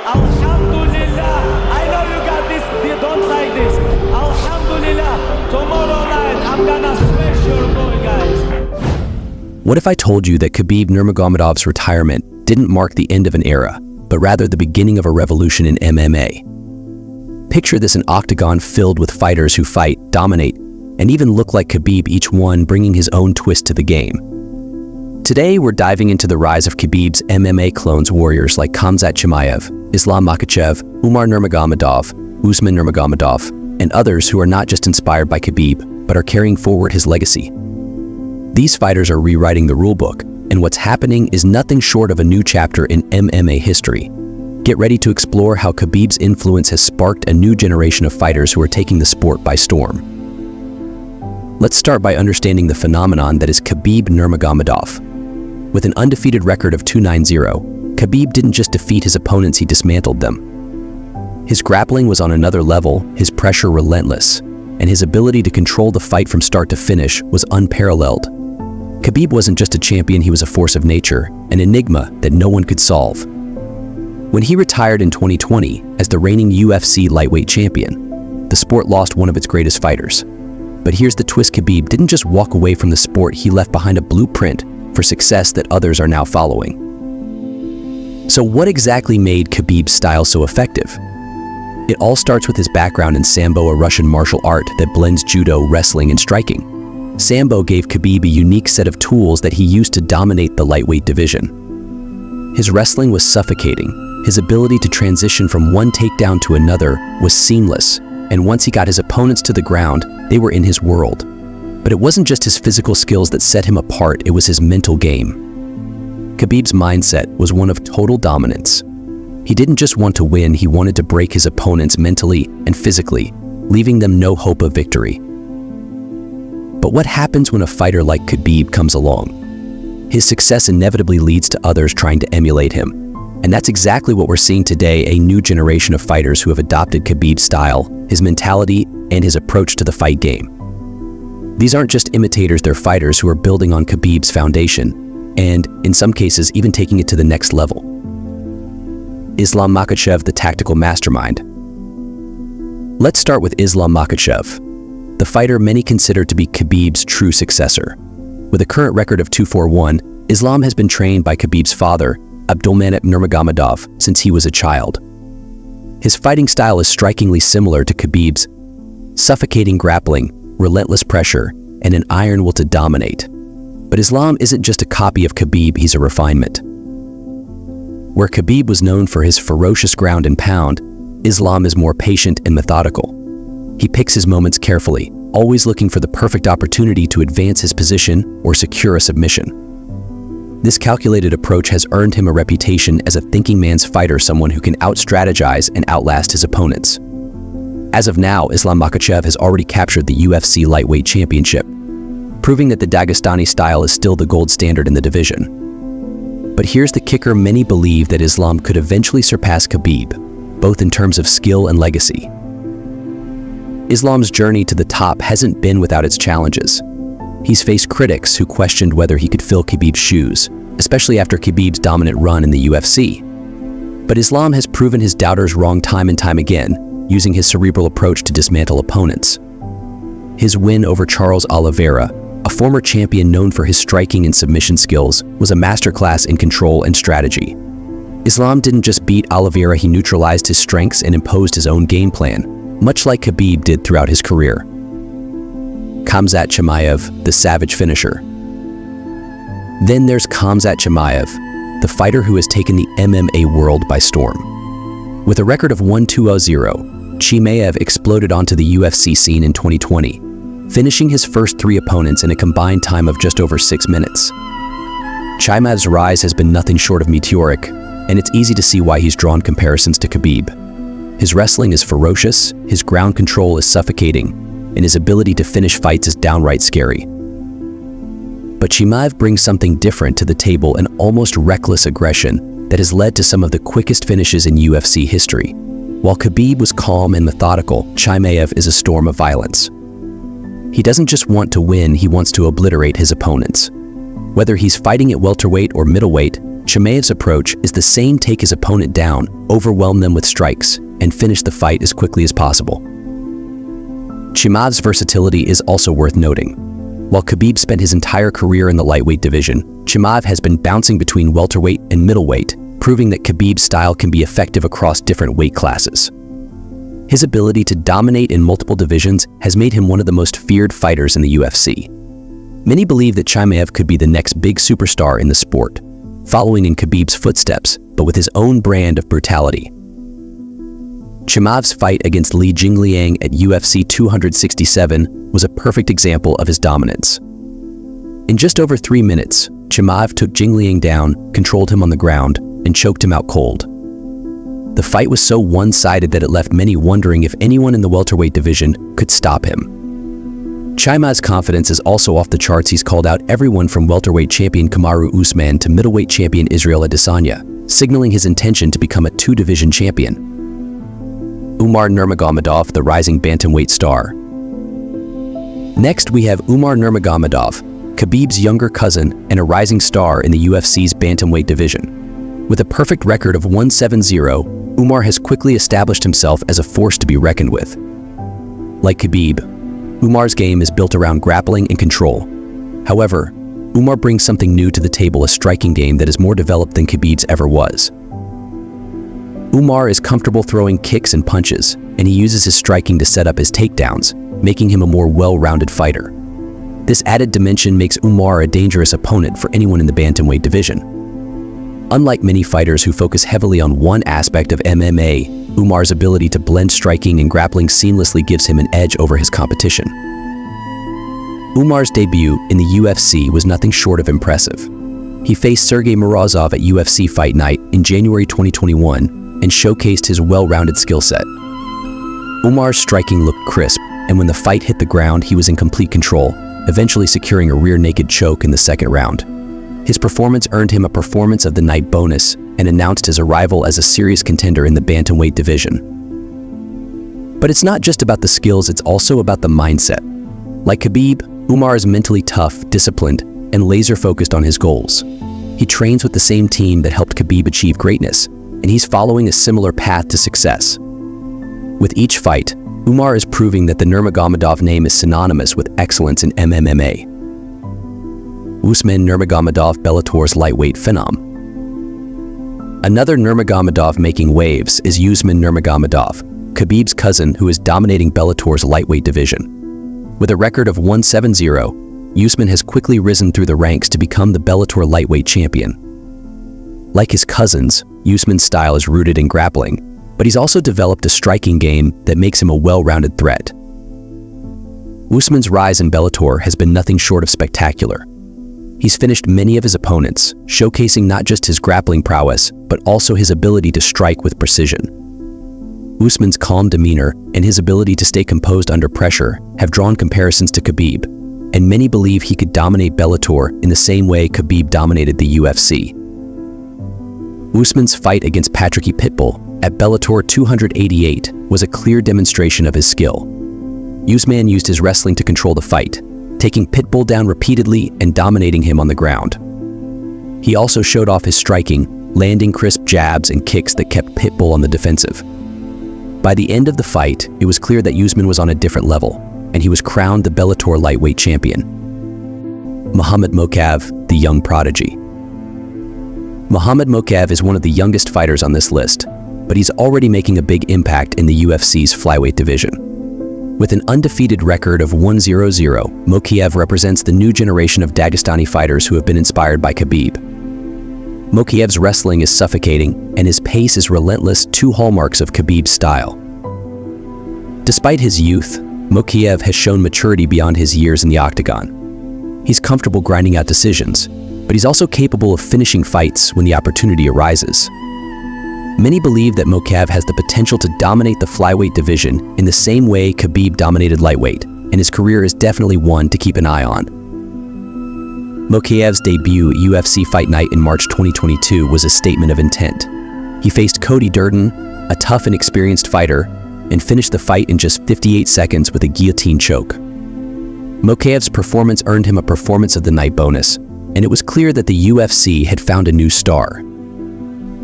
Alhamdulillah. I know you got this. You don't like this. Alhamdulillah. Tomorrow night, I'm gonna smash your boy, guys. What if I told you that Khabib Nurmagomedov's retirement didn't mark the end of an era, but rather the beginning of a revolution in MMA? Picture this: an octagon filled with fighters who fight, dominate, and even look like Khabib, each one bringing his own twist to the game. Today, we're diving into the rise of Khabib's MMA clones, warriors like Khamzat Chimaev, Islam Makhachev, Umar Nurmagomedov, Usman Nurmagomedov, and others who are not just inspired by Khabib, but are carrying forward his legacy. These fighters are rewriting the rulebook, and what's happening is nothing short of a new chapter in MMA history. Get ready to explore how Khabib's influence has sparked a new generation of fighters who are taking the sport by storm. Let's start by understanding the phenomenon that is Khabib Nurmagomedov. With an undefeated record of 2-9-0, Khabib didn't just defeat his opponents, he dismantled them. His grappling was on another level, his pressure relentless, and his ability to control the fight from start to finish was unparalleled. Khabib wasn't just a champion, he was a force of nature, an enigma that no one could solve. When he retired in 2020 as the reigning UFC lightweight champion, the sport lost one of its greatest fighters. But here's the twist: Khabib didn't just walk away from the sport, he left behind a blueprint for success that others are now following. So what exactly made Khabib's style so effective? It all starts with his background in Sambo, a Russian martial art that blends judo, wrestling, and striking. Sambo gave Khabib a unique set of tools that he used to dominate the lightweight division. His wrestling was suffocating. His ability to transition from one takedown to another was seamless, and once he got his opponents to the ground, they were in his world. But it wasn't just his physical skills that set him apart, it was his mental game. Khabib's mindset was one of total dominance. He didn't just want to win, he wanted to break his opponents mentally and physically, leaving them no hope of victory. But what happens when a fighter like Khabib comes along? His success inevitably leads to others trying to emulate him. And that's exactly what we're seeing today, a new generation of fighters who have adopted Khabib's style, his mentality, and his approach to the fight game. These aren't just imitators, they're fighters who are building on Khabib's foundation, and in some cases, even taking it to the next level. Islam Makhachev, the tactical mastermind. Let's start with Islam Makhachev, the fighter many consider to be Khabib's true successor. With a current record of 2-4-1, Islam has been trained by Khabib's father, Abdulmanap Nurmagomedov, since he was a child. His fighting style is strikingly similar to Khabib's: suffocating grappling, relentless pressure, and an iron will to dominate. But Islam isn't just a copy of Khabib, he's a refinement. Where Khabib was known for his ferocious ground and pound, Islam is more patient and methodical. He picks his moments carefully, always looking for the perfect opportunity to advance his position or secure a submission. This calculated approach has earned him a reputation as a thinking man's fighter, someone who can out-strategize and outlast his opponents. As of now, Islam Makhachev has already captured the UFC lightweight championship, proving that the Dagestani style is still the gold standard in the division. But here's the kicker: many believe that Islam could eventually surpass Khabib, both in terms of skill and legacy. Islam's journey to the top hasn't been without its challenges. He's faced critics who questioned whether he could fill Khabib's shoes, especially after Khabib's dominant run in the UFC. But Islam has proven his doubters wrong time and time again, using his cerebral approach to dismantle opponents. His win over Charles Oliveira, a former champion known for his striking and submission skills, was a masterclass in control and strategy. Islam didn't just beat Oliveira, he neutralized his strengths and imposed his own game plan, much like Khabib did throughout his career. Khamzat Chimaev, the savage finisher. Then there's Khamzat Chimaev, the fighter who has taken the MMA world by storm. With a record of 1-2-0, Chimaev exploded onto the UFC scene in 2020, finishing his first 3 opponents in a combined time of just over 6 minutes. Chimaev's rise has been nothing short of meteoric, and it's easy to see why he's drawn comparisons to Khabib. His wrestling is ferocious, his ground control is suffocating, and his ability to finish fights is downright scary. But Chimaev brings something different to the table, an almost reckless aggression that has led to some of the quickest finishes in UFC history. While Khabib was calm and methodical, Chimaev is a storm of violence. He doesn't just want to win, he wants to obliterate his opponents. Whether he's fighting at welterweight or middleweight, Chimaev's approach is the same: take his opponent down, overwhelm them with strikes, and finish the fight as quickly as possible. Chimaev's versatility is also worth noting. While Khabib spent his entire career in the lightweight division, Chimaev has been bouncing between welterweight and middleweight, proving that Khabib's style can be effective across different weight classes. His ability to dominate in multiple divisions has made him one of the most feared fighters in the UFC. Many believe that Chimaev could be the next big superstar in the sport, following in Khabib's footsteps, but with his own brand of brutality. Chimaev's fight against Li Jingliang at UFC 267 was a perfect example of his dominance. In just over 3 minutes, Chimaev took Jingliang down, controlled him on the ground, and choked him out cold. The fight was so one-sided that it left many wondering if anyone in the welterweight division could stop him. Chimaev's confidence is also off the charts. He's called out everyone from welterweight champion Kamaru Usman to middleweight champion Israel Adesanya, signaling his intention to become a two-division champion. Umar Nurmagomedov, the rising bantamweight star. Next, we have Umar Nurmagomedov, Khabib's younger cousin and a rising star in the UFC's bantamweight division. With a perfect record of 1-7-0, Umar has quickly established himself as a force to be reckoned with. Like Khabib, Umar's game is built around grappling and control. However, Umar brings something new to the table: a striking game that is more developed than Khabib's ever was. Umar is comfortable throwing kicks and punches, and he uses his striking to set up his takedowns, making him a more well-rounded fighter. This added dimension makes Umar a dangerous opponent for anyone in the bantamweight division. Unlike many fighters who focus heavily on one aspect of MMA, Umar's ability to blend striking and grappling seamlessly gives him an edge over his competition. Umar's debut in the UFC was nothing short of impressive. He faced Sergey Morozov at UFC Fight Night in January 2021 and showcased his well-rounded skill set. Umar's striking looked crisp, and when the fight hit the ground, he was in complete control, eventually securing a rear-naked choke in the second round. His performance earned him a Performance of the Night bonus and announced his arrival as a serious contender in the bantamweight division. But it's not just about the skills, it's also about the mindset. Like Khabib, Umar is mentally tough, disciplined, and laser-focused on his goals. He trains with the same team that helped Khabib achieve greatness, and he's following a similar path to success. With each fight, Umar is proving that the Nurmagomedov name is synonymous with excellence in MMA. Usman Nurmagomedov, Bellator's lightweight phenom. Another Nurmagomedov making waves is Usman Nurmagomedov, Khabib's cousin who is dominating Bellator's lightweight division. With a record of 1-7-0, Usman has quickly risen through the ranks to become the Bellator lightweight champion. Like his cousins, Usman's style is rooted in grappling, but he's also developed a striking game that makes him a well-rounded threat. Usman's rise in Bellator has been nothing short of spectacular. He's finished many of his opponents, showcasing not just his grappling prowess, but also his ability to strike with precision. Usman's calm demeanor and his ability to stay composed under pressure have drawn comparisons to Khabib, and many believe he could dominate Bellator in the same way Khabib dominated the UFC. Usman's fight against Patrick Pitbull at Bellator 288 was a clear demonstration of his skill. Usman used his wrestling to control the fight, taking Pitbull down repeatedly and dominating him on the ground. He also showed off his striking, landing crisp jabs and kicks that kept Pitbull on the defensive. By the end of the fight, it was clear that Usman was on a different level, and he was crowned the Bellator lightweight champion. Muhammad Mokaev, the young prodigy. Muhammad Mokaev is one of the youngest fighters on this list, but he's already making a big impact in the UFC's flyweight division. With an undefeated record of 1-0-0, Mokaev represents the new generation of Dagestani fighters who have been inspired by Khabib. Mokaev's wrestling is suffocating, and his pace is relentless, two hallmarks of Khabib's style. Despite his youth, Mokaev has shown maturity beyond his years in the octagon. He's comfortable grinding out decisions, but he's also capable of finishing fights when the opportunity arises. Many believe that Mokaev has the potential to dominate the flyweight division in the same way Khabib dominated lightweight, and his career is definitely one to keep an eye on. Mokaev's debut at UFC Fight Night in March 2022 was a statement of intent. He faced Cody Durden, a tough and experienced fighter, and finished the fight in just 58 seconds with a guillotine choke. Mokaev's performance earned him a Performance of the Night bonus, and it was clear that the UFC had found a new star.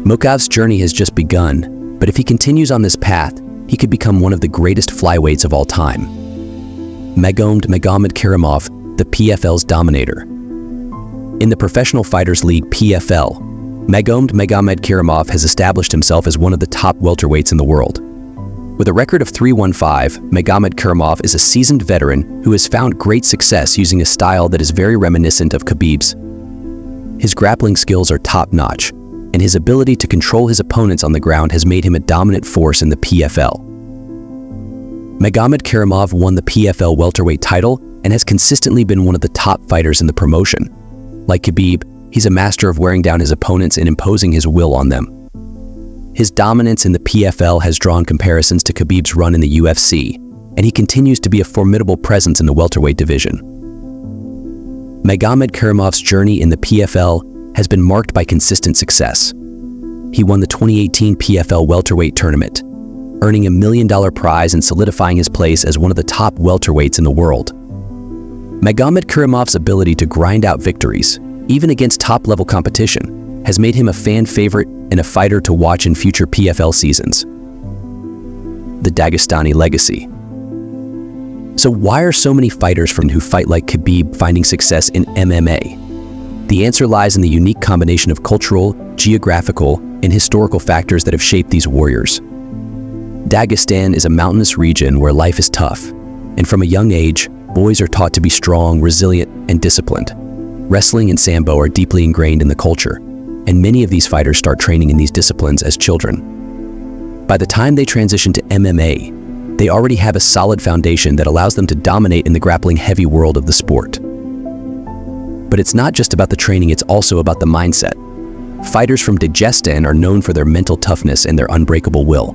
Mukov's journey has just begun, but if he continues on this path, he could become one of the greatest flyweights of all time. Nurmagomedov, the PFL's dominator. In the Professional Fighters League PFL, Nurmagomedov has established himself as one of the top welterweights in the world. With a record of 3-1-5, Nurmagomedov is a seasoned veteran who has found great success using a style that is very reminiscent of Khabib's. His grappling skills are top-notch, and his ability to control his opponents on the ground has made him a dominant force in the PFL. Nurmagomedov won the PFL welterweight title and has consistently been one of the top fighters in the promotion. Like Khabib, he's a master of wearing down his opponents and imposing his will on them. His dominance in the PFL has drawn comparisons to Khabib's run in the UFC, and he continues to be a formidable presence in the welterweight division. Nurmagomedov's journey in the PFL has been marked by consistent success. He won the 2018 PFL welterweight tournament, earning $1 million prize and solidifying his place as one of the top welterweights in the world. Nurmagomedov's ability to grind out victories, even against top-level competition, has made him a fan favorite and a fighter to watch in future PFL seasons. The Dagestani legacy. So why are so many fighters who fight like Khabib finding success in MMA? The answer lies in the unique combination of cultural, geographical, and historical factors that have shaped these warriors. Dagestan is a mountainous region where life is tough, and from a young age, boys are taught to be strong, resilient, and disciplined. Wrestling and Sambo are deeply ingrained in the culture, and many of these fighters start training in these disciplines as children. By the time they transition to MMA, they already have a solid foundation that allows them to dominate in the grappling heavy world of the sport. But it's not just about the training, it's also about the mindset. Fighters from Dagestan are known for their mental toughness and their unbreakable will.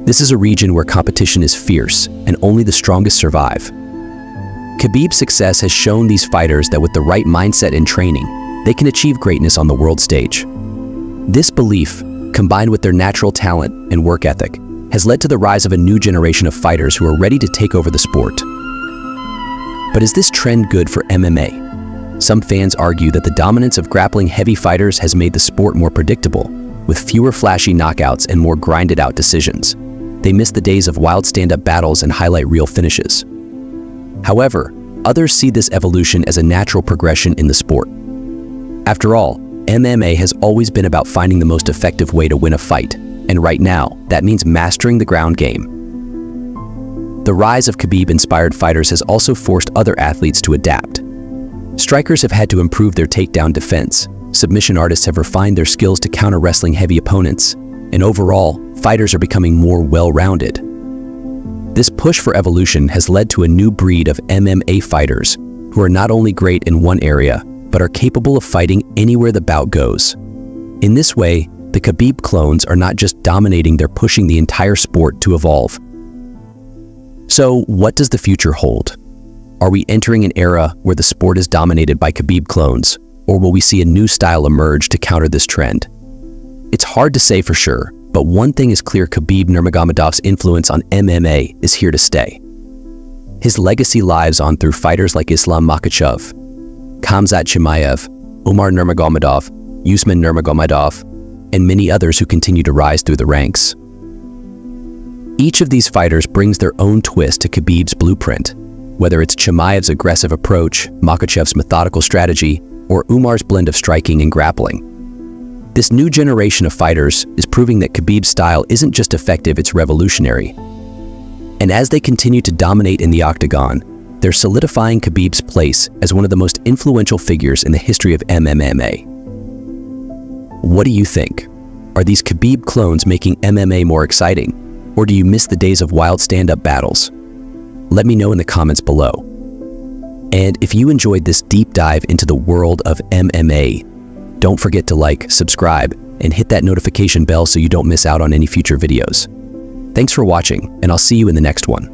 This is a region where competition is fierce and only the strongest survive. Khabib's success has shown these fighters that with the right mindset and training, they can achieve greatness on the world stage. This belief, combined with their natural talent and work ethic, has led to the rise of a new generation of fighters who are ready to take over the sport. But is this trend good for MMA? Some fans argue that the dominance of grappling heavy fighters has made the sport more predictable, with fewer flashy knockouts and more grinded-out decisions. They miss the days of wild stand-up battles and highlight real finishes. However, others see this evolution as a natural progression in the sport. After all, MMA has always been about finding the most effective way to win a fight, and right now, that means mastering the ground game. The rise of Khabib-inspired fighters has also forced other athletes to adapt. Strikers have had to improve their takedown defense, submission artists have refined their skills to counter wrestling heavy opponents, and overall, fighters are becoming more well-rounded. This push for evolution has led to a new breed of MMA fighters who are not only great in one area, but are capable of fighting anywhere the bout goes. In this way, the Khabib clones are not just dominating, they're pushing the entire sport to evolve. So, what does the future hold? Are we entering an era where the sport is dominated by Khabib clones, or will we see a new style emerge to counter this trend? It's hard to say for sure, but one thing is clear: Khabib Nurmagomedov's influence on MMA is here to stay. His legacy lives on through fighters like Islam Makhachev, Khamzat Chimaev, Umar Nurmagomedov, Usman Nurmagomedov, and many others who continue to rise through the ranks. Each of these fighters brings their own twist to Khabib's blueprint, whether it's Chimaev's aggressive approach, Makhachev's methodical strategy, or Umar's blend of striking and grappling. This new generation of fighters is proving that Khabib's style isn't just effective, it's revolutionary. And as they continue to dominate in the octagon, they're solidifying Khabib's place as one of the most influential figures in the history of MMA. What do you think? Are these Khabib clones making MMA more exciting, or do you miss the days of wild stand-up battles? Let me know in the comments below. And if you enjoyed this deep dive into the world of MMA, don't forget to like, subscribe, and hit that notification bell so you don't miss out on any future videos. Thanks for watching, and I'll see you in the next one.